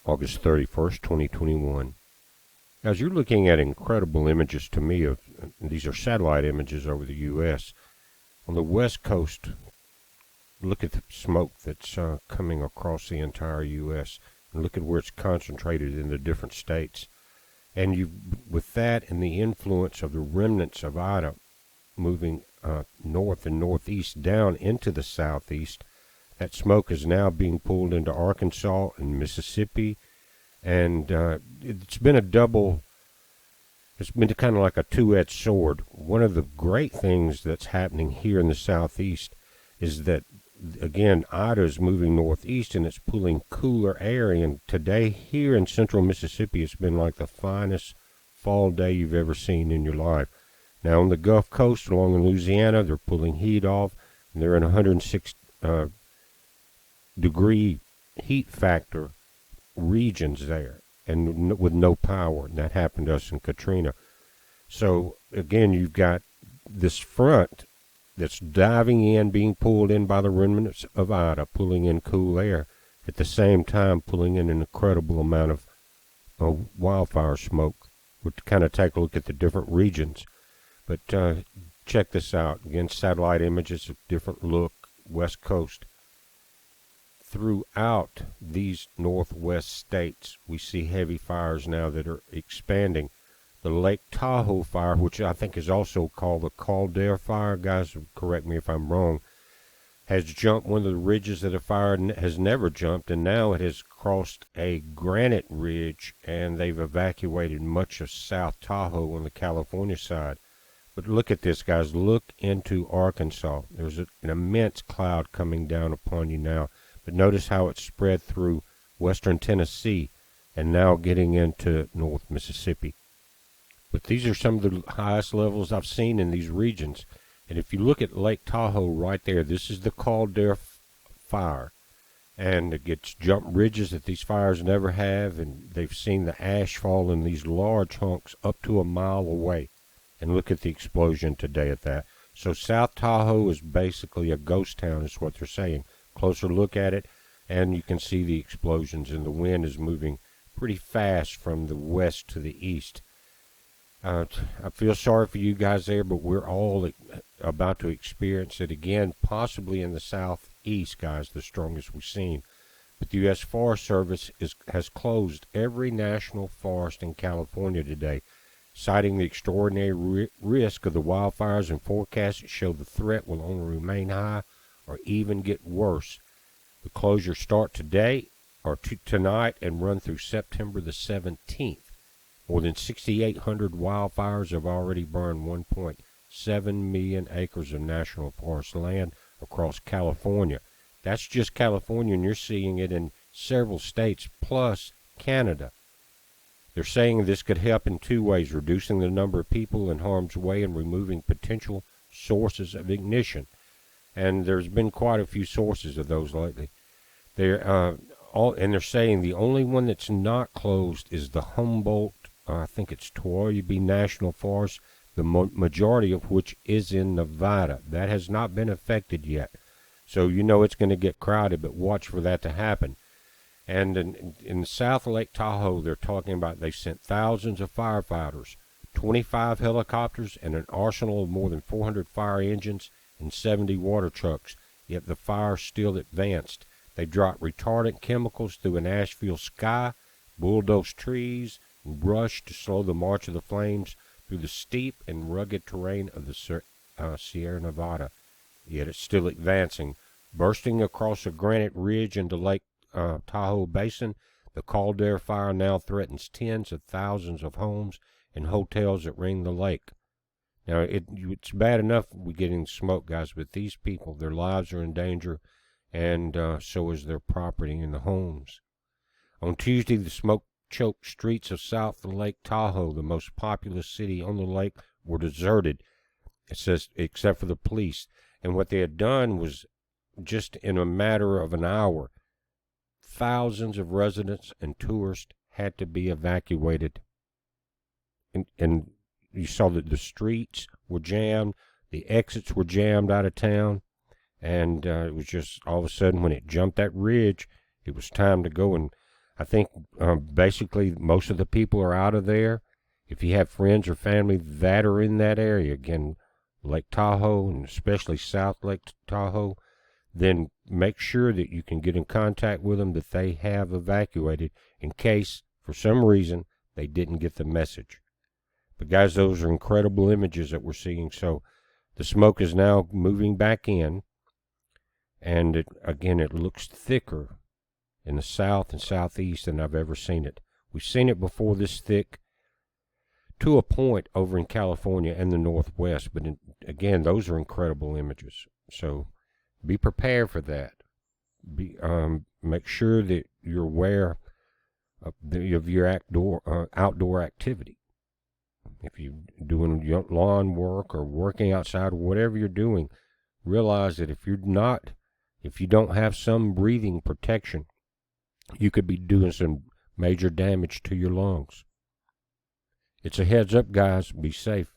August 31st, 2021. As you're looking at incredible images to me of, these are satellite images over the U.S. On the west coast, look at the smoke that's coming across the entire U.S. and look at where it's concentrated in the different states. And you, with that and the influence of the remnants of Ida moving north and northeast down into the southeast, that smoke is now being pulled into Arkansas and Mississippi, and it's been kind of like a two-edged sword. One of the great things that's happening here in the southeast is that, again, Ida is moving northeast and it's pulling cooler air in. Today here in central Mississippi, it's been like the finest fall day you've ever seen in your life. Now on the Gulf Coast along in Louisiana, they're pulling heat off, and they're in 106 degree heat factor regions there, and with no power. And that happened to us in Katrina. So again, you've got this front that's diving in, being pulled in by the remnants of Ida, pulling in cool air, at the same time pulling in an incredible amount of wildfire smoke. We'll kind of take a look at the different regions. But check this out. Again, satellite images, a different look, west coast. Throughout these northwest states, we see heavy fires now that are expanding. The Lake Tahoe fire, which I think is also called the Caldera fire, guys, correct me if I'm wrong, has jumped one of the ridges that a fire has never jumped, and now it has crossed a granite ridge, and they've evacuated much of South Tahoe on the California side. But look at this, guys. Look into Arkansas. There's an immense cloud coming down upon you now. But notice how it's spread through western Tennessee and now getting into north Mississippi. But these are some of the highest levels I've seen in these regions. And if you look at Lake Tahoe right there, this is the Caldera fire. And it gets jump ridges that these fires never have. And they've seen the ash fall in these large hunks up to a mile away. And look at the explosion today at that. So South Tahoe is basically a ghost town is what they're saying. Closer look at it, and you can see the explosions, and the wind is moving pretty fast from the west to the east. I feel sorry for you guys there, but we're all about to experience it again, possibly in the southeast, guys, the strongest we've seen. But the U.S. Forest Service has closed every national forest in California today, citing the extraordinary risk of the wildfires, and forecasts show the threat will only remain high or even get worse. The closures start today or tonight and run through September the 17th. More than 6,800 wildfires have already burned 1.7 million acres of national forest land across California. That's just California, and you're seeing it in several states, plus Canada. They're saying this could help in two ways: reducing the number of people in harm's way and removing potential sources of ignition. And there's been quite a few sources of those lately. They're saying the only one that's not closed is the Humboldt, I think it's Toyaba National Forest, the majority of which is in Nevada. That has not been affected yet. So you know it's going to get crowded, but watch for that to happen. And in South Lake Tahoe, they're talking about they sent thousands of firefighters, 25 helicopters, and an arsenal of more than 400 fire engines and 70 water trucks, yet the fire still advanced. They dropped retardant chemicals through an ash-filled sky, bulldozed trees and brush to slow the march of the flames through the steep and rugged terrain of the Sierra Nevada. Yet it's still advancing. Bursting across a granite ridge into Lake Tahoe Basin, the Caldera fire now threatens tens of thousands of homes and hotels that ring the lake. Now, it's bad enough we're getting smoke, guys, but these people, their lives are in danger, and so is their property and the homes. On Tuesday, the smoke-choked streets of South Lake Tahoe, the most populous city on the lake, were deserted, it says, except for the police. And what they had done was, just in a matter of an hour, thousands of residents and tourists had to be evacuated. And you saw that the streets were jammed, the exits were jammed out of town, and it was just all of a sudden when it jumped that ridge, it was time to go. And I think basically most of the people are out of there. If you have friends or family that are in that area, again, Lake Tahoe and especially South Lake Tahoe, then make sure that you can get in contact with them, that they have evacuated in case, for some reason, they didn't get the message. But guys, those are incredible images that we're seeing. So the smoke is now moving back in, and it looks thicker in the south and southeast than I've ever seen it. We've seen it before this thick to a point over in California and the Northwest, but again, those are incredible images. So be prepared for that. Make sure that you're aware of your outdoor activity. If you're doing lawn work or working outside or whatever you're doing, realize that if you don't have some breathing protection, you could be doing some major damage to your lungs. It's a heads up, guys. Be safe.